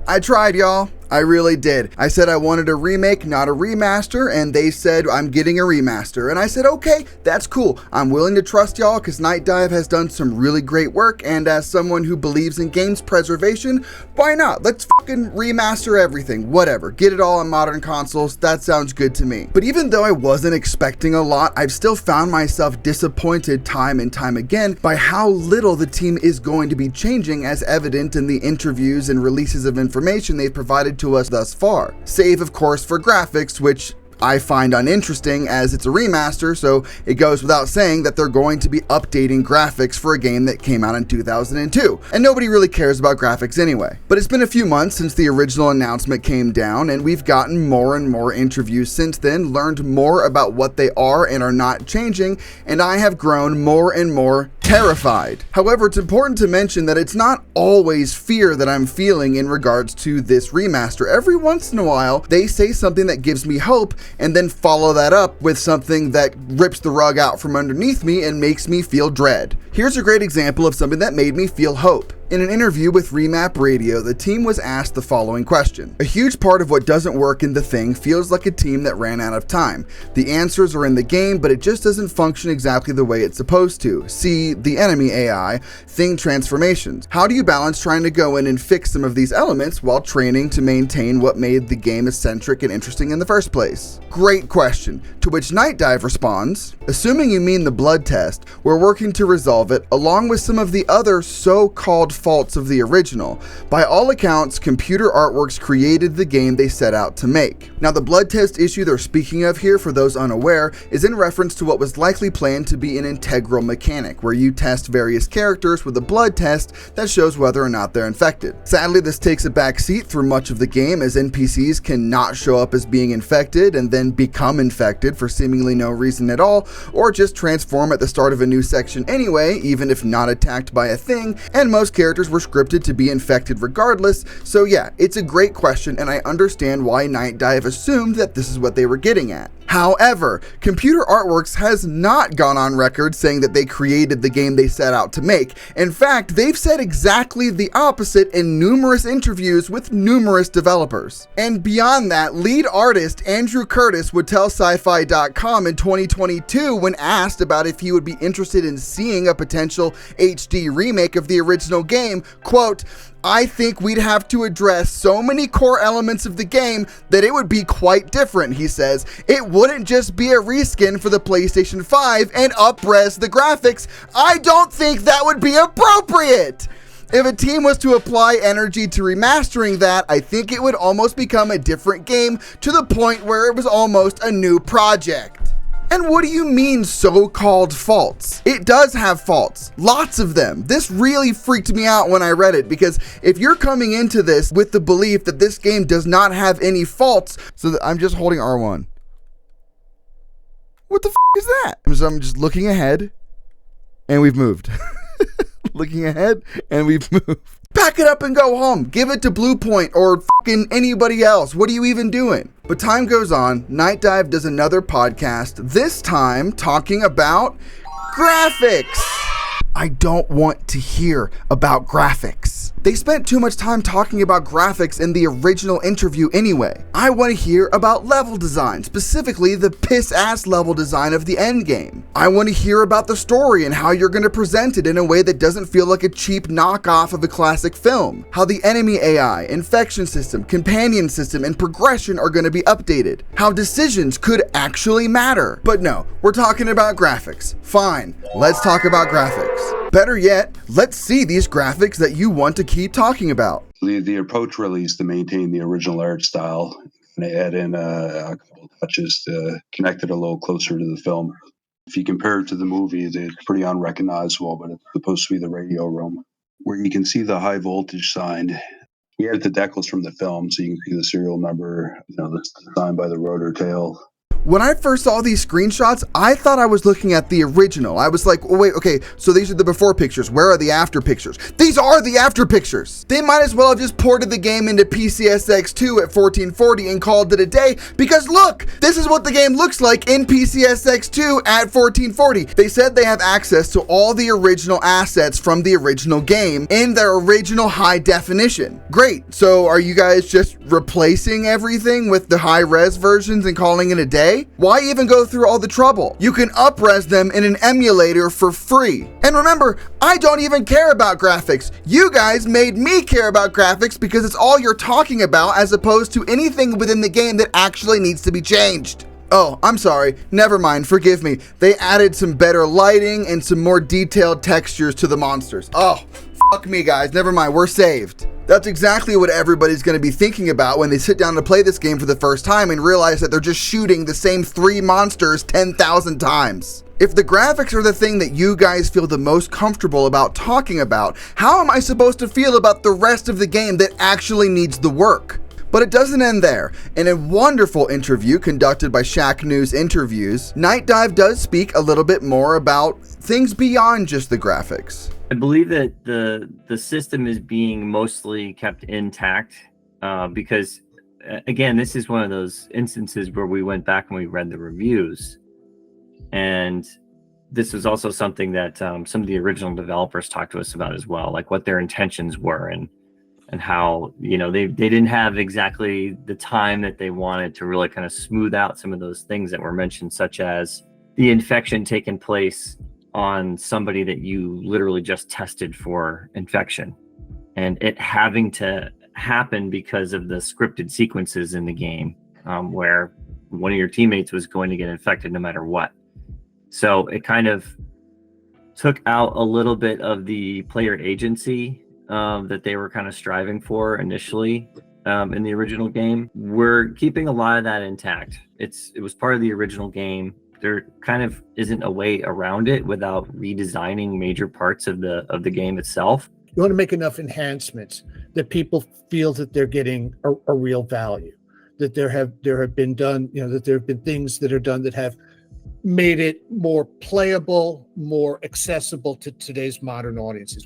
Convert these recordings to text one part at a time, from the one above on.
I tried, y'all. I really did. I said I wanted a remake, not a remaster, and they said I'm getting a remaster. And I said, okay, that's cool. I'm willing to trust y'all because Night Dive has done some really great work, and as someone who believes in games preservation, why not? Let's fucking remaster everything. Whatever. Get it all on modern consoles. That sounds good to me. But even though I wasn't expecting a lot, I've still found myself disappointed time and time again by how little the team is going to be changing, as evident in the interviews and releases of information they've provided to us thus far. Save, of course, for graphics, which I find uninteresting as it's a remaster, so it goes without saying that they're going to be updating graphics for a game that came out in 2002, and nobody really cares about graphics anyway. But it's been a few months since the original announcement came down, and we've gotten more and more interviews since then, learned more about what they are and are not changing, and I have grown more and more terrified. However, it's important to mention that it's not always fear that I'm feeling in regards to this remaster. Every once in a while, they say something that gives me hope and then follow that up with something that rips the rug out from underneath me and makes me feel dread. Here's a great example of something that made me feel hope. In an interview with Remap Radio, the team was asked the following question. A huge part of what doesn't work in The Thing feels like a team that ran out of time. The answers are in the game, but it just doesn't function exactly the way it's supposed to. See, the enemy AI, Thing transformations. How do you balance trying to go in and fix some of these elements while training to maintain what made the game eccentric and interesting in the first place? Great question, to which Night Dive responds, assuming you mean the blood test, we're working to resolve it along with some of the other so-called faults of the original. By all accounts, Computer Artworks created the game they set out to make. Now, the blood test issue they're speaking of here, for those unaware, is in reference to what was likely planned to be an integral mechanic, where you test various characters with a blood test that shows whether or not they're infected. Sadly, this takes a back seat through much of the game, as NPCs cannot show up as being infected and then become infected for seemingly no reason at all, or just transform at the start of a new section anyway, even if not attacked by a thing, and most characters were scripted to be infected regardless. So yeah, it's a great question, and I understand why Night Dive assumed that this is what they were getting at. However, Computer Artworks has not gone on record saying that they created the game they set out to make. In fact, they've said exactly the opposite in numerous interviews with numerous developers. And beyond that, lead artist Andrew Curtis would tell sci-fi.com in 2022 when asked about if he would be interested in seeing a potential HD remake of the original game, quote, I think we'd have to address so many core elements of the game that it would be quite different, he says. It wouldn't just be a reskin for the PlayStation 5 and up-res the graphics. I don't think that would be appropriate. If a team was to apply energy to remastering that, I think it would almost become a different game to the point where it was almost a new project. And what do you mean so-called faults? It does have faults, lots of them. This really freaked me out when I read it, because if you're coming into this with the belief that this game does not have any faults, so that I'm just holding R1. What the is that? I'm just looking ahead, and we've moved. Looking ahead, and we've moved. Pack it up and go home. Give it to Bluepoint or fucking anybody else. What are you even doing? But time goes on. Night Dive does another podcast, this time talking about graphics. I don't want to hear about graphics. They spent too much time talking about graphics in the original interview anyway. I want to hear about level design, specifically the piss-ass level design of the endgame. I want to hear about the story and how you're going to present it in a way that doesn't feel like a cheap knockoff of a classic film. How the enemy AI, infection system, companion system, and progression are going to be updated. How decisions could actually matter. But no, we're talking about graphics. Fine, let's talk about graphics. Better yet, let's see these graphics that you want to keep talking about. The approach really is to maintain the original art style and add in a couple of touches to connect it a little closer to the film. If you compare it to the movie, it's pretty unrecognizable, but it's supposed to be the radio room where you can see the high voltage sign. We added the decals from the film, so you can see the serial number, the sign by the rotor tail. When I first saw these screenshots, I thought I was looking at the original. I was like, oh, wait, okay, so these are the before pictures. Where are the after pictures? These are the after pictures. They might as well have just ported the game into PCSX2 at 1440 and called it a day, because look, this is what the game looks like in PCSX2 at 1440. They said they have access to all the original assets from the original game in their original high definition. Great, so are you guys just replacing everything with the high res versions and calling it a day? Why even go through all the trouble? You can up-res them in an emulator for free. And remember, I don't even care about graphics. You guys made me care about graphics because it's all you're talking about as opposed to anything within the game that actually needs to be changed. Oh, I'm sorry. Never mind. Forgive me. They added some better lighting and some more detailed textures to the monsters. Oh, fuck me, guys. Never mind. We're saved. That's exactly what everybody's going to be thinking about when they sit down to play this game for the first time and realize that they're just shooting the same 3 monsters 10,000 times. If the graphics are the thing that you guys feel the most comfortable about talking about, how am I supposed to feel about the rest of the game that actually needs the work? But it doesn't end there. In a wonderful interview conducted by Shack News Interviews, Night Dive does speak a little bit more about things beyond just the graphics. I believe that the system is being mostly kept intact because, again, this is one of those instances where we went back and we read the reviews. And this was also something that some of the original developers talked to us about as well, like what their intentions were and how, you know, they didn't have exactly the time that they wanted to really kind of smooth out some of those things that were mentioned, such as the infection taking place on somebody that you literally just tested for infection, and it having to happen because of the scripted sequences in the game where one of your teammates was going to get infected no matter what. So it kind of took out a little bit of the player agency that they were kind of striving for initially in the original game. We're keeping a lot of that intact. It was part of the original game. There kind of isn't a way around it without redesigning major parts of the game itself. You want to make enough enhancements that people feel that they're getting a real value, that there have been done, you know, that there have been things that are done that have made it more playable, more accessible to today's modern audiences.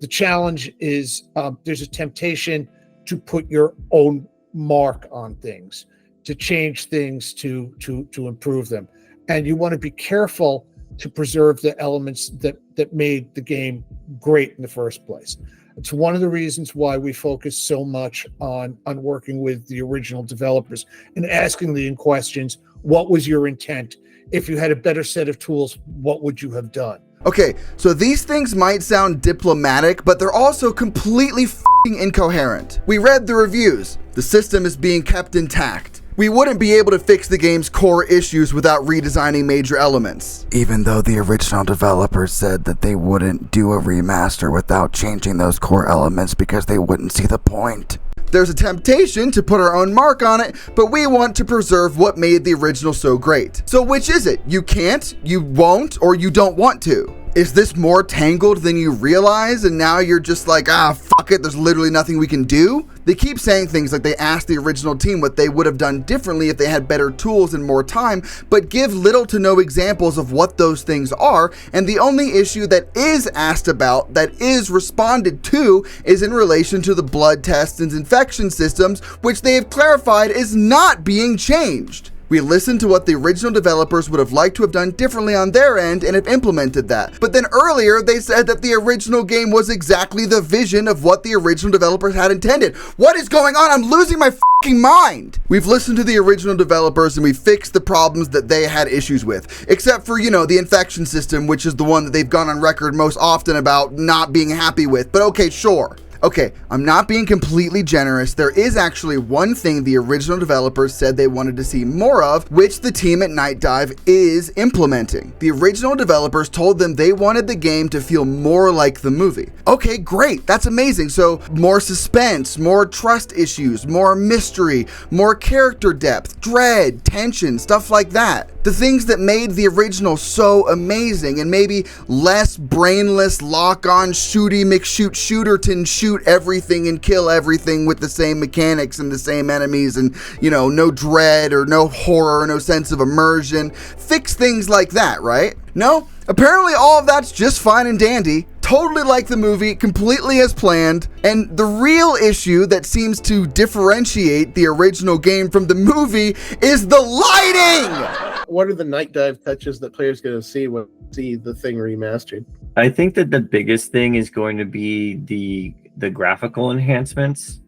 The challenge is there's a temptation to put your own mark on things, to change things, to improve them. And you want to be careful to preserve the elements that made the game great in the first place. It's one of the reasons why we focus so much on working with the original developers and asking the questions, what was your intent? If you had a better set of tools, what would you have done? Okay, so these things might sound diplomatic, but they're also completely f***ing incoherent. We read the reviews. The system is being kept intact. We wouldn't be able to fix the game's core issues without redesigning major elements. Even though the original developers said that they wouldn't do a remaster without changing those core elements because they wouldn't see the point. There's a temptation to put our own mark on it, but we want to preserve what made the original so great. So which is it? You can't, you won't, or you don't want to? Is this more tangled than you realize and now you're just like, fuck it, there's literally nothing we can do? They keep saying things like they asked the original team what they would have done differently if they had better tools and more time, but give little to no examples of what those things are, and the only issue that is asked about, that is responded to, is in relation to the blood tests and infection systems, which they have clarified is not being changed. We listened to what the original developers would have liked to have done differently on their end and have implemented that. But then earlier they said that the original game was exactly the vision of what the original developers had intended. What is going on? I'm losing my fucking mind. We've listened to the original developers and we fixed the problems that they had issues with. Except for, the infection system, which is the one that they've gone on record most often about not being happy with. But okay, sure. Okay, I'm not being completely generous. There is actually one thing the original developers said they wanted to see more of, which the team at Night Dive is implementing. The original developers told them they wanted the game to feel more like the movie. Okay, great, that's amazing. So more suspense, more trust issues, more mystery, more character depth, dread, tension, stuff like that. The things that made the original so amazing, and maybe less brainless lock-on shooty McShoot-Shooterton shoot everything and kill everything with the same mechanics and the same enemies, and, you know, no dread or no horror, no sense of immersion. Fix things like that, right? No? Apparently all of that's just fine and dandy, totally like the movie, completely as planned, and the real issue that seems to differentiate the original game from the movie is the lighting! What are the night dive touches that players going to see when they see the thing remastered? I think that the biggest thing is going to be the graphical enhancements.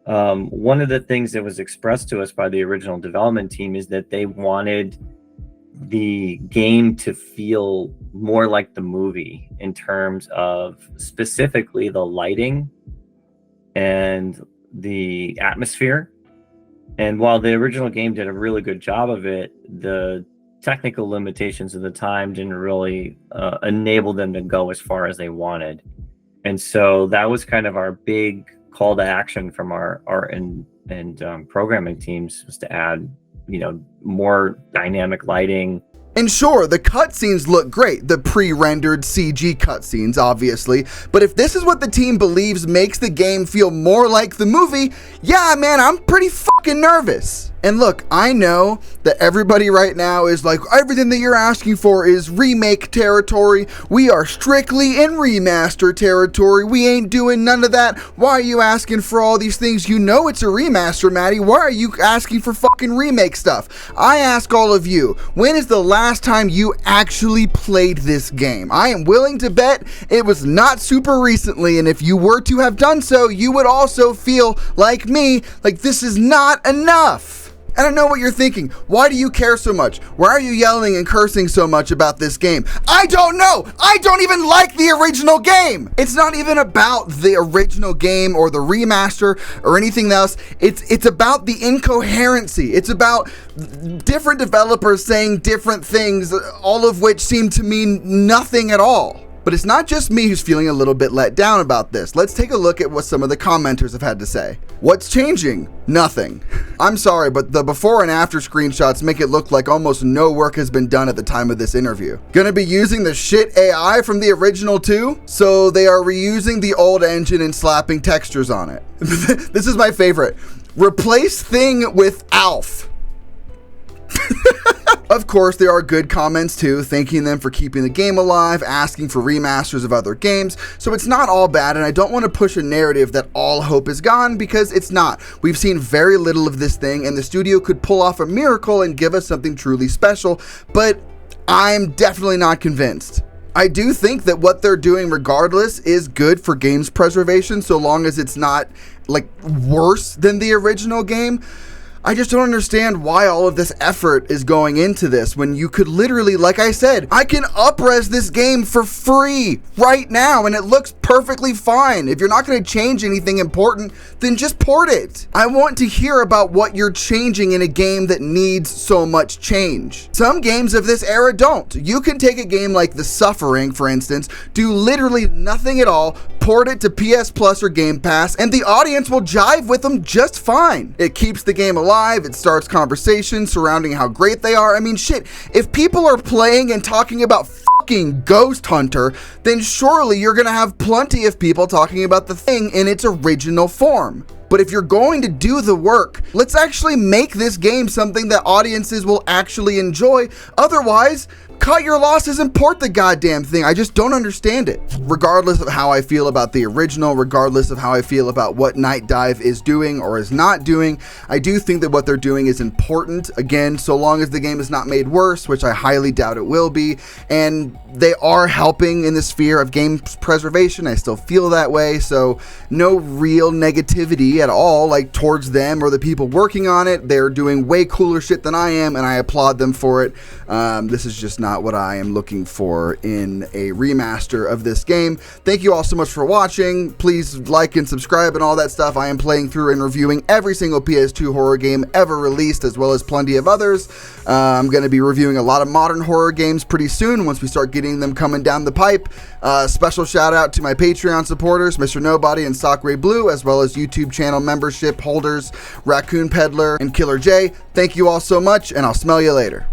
One of the things that was expressed to us by the original development team is that they wanted the game to feel more like the movie in terms of specifically the lighting and the atmosphere. And while the original game did a really good job of it, the technical limitations of the time didn't really enable them to go as far as they wanted. And so that was kind of our big call to action from our art and programming teams, was to add, you know, more dynamic lighting. And sure, the cutscenes look great, the pre-rendered CG cutscenes, obviously, but if this is what the team believes makes the game feel more like the movie, yeah, man, I'm pretty fucking nervous. And look, I know that everybody right now is like, everything that you're asking for is remake territory. We are strictly in remaster territory. We ain't doing none of that. Why are you asking for all these things? You know it's a remaster, Maddie. Why are you asking for fucking remake stuff? I ask all of you, when is the last time you actually played this game? I am willing to bet it was not super recently, and if you were to have done so, you would also feel like me, like this is not enough. I don't know what you're thinking. Why do you care so much? Why are you yelling and cursing so much about this game? I don't know! I don't even like the original game! It's not even about the original game or the remaster or anything else. It's about the incoherency. It's about different developers saying different things, all of which seem to mean nothing at all. But it's not just me who's feeling a little bit let down about this. Let's take a look at what some of the commenters have had to say. What's changing? Nothing. I'm sorry, but the before and after screenshots make it look like almost no work has been done at the time of this interview. Gonna be using the shit AI from the original too? So they are reusing the old engine and slapping textures on it. This is my favorite. Replace thing with Alf. Of course, there are good comments too, thanking them for keeping the game alive, asking for remasters of other games, so it's not all bad, and I don't want to push a narrative that all hope is gone, because it's not. We've seen very little of this thing, and the studio could pull off a miracle and give us something truly special, but I'm definitely not convinced. I do think that what they're doing regardless is good for games preservation, so long as it's not, like, worse than the original game. I just don't understand why all of this effort is going into this when you could literally, like I said, I can up-res this game for free right now and it looks perfectly fine. If you're not going to change anything important, then just port it. I want to hear about what you're changing in a game that needs so much change. Some games of this era don't. You can take a game like The Suffering, for instance, do literally nothing at all, port it to PS Plus or Game Pass, and the audience will jive with them just fine. It keeps the game alive, it starts conversations surrounding how great they are. I mean, shit, if people are playing and talking about fucking Ghost Hunter, then surely you're gonna have plenty of people talking about the thing in its original form. But if you're going to do the work, let's actually make this game something that audiences will actually enjoy. Otherwise, cut your losses and port the goddamn thing. I just don't understand it. Regardless of how I feel about the original, regardless of how I feel about what Night Dive is doing or is not doing, I do think that what they're doing is important. Again, so long as the game is not made worse, which I highly doubt it will be, and they are helping in the sphere of game preservation. I still feel that way, so no real negativity at all, like towards them or the people working on it. They're doing way cooler shit than I am, and I applaud them for it. This is just not what I am looking for in a remaster of this game. Thank you all so much for watching. Please like and subscribe and all that stuff. I am playing through and reviewing every single PS2 horror game ever released, as well as plenty of others. I'm going to be reviewing a lot of modern horror games pretty soon once we start getting them coming down the pipe. Special shout out to my Patreon supporters, Mr. Nobody and Sakura Blue, as well as YouTube channel membership holders Raccoon Peddler and Killer J. Thank you all so much, and I'll smell you later.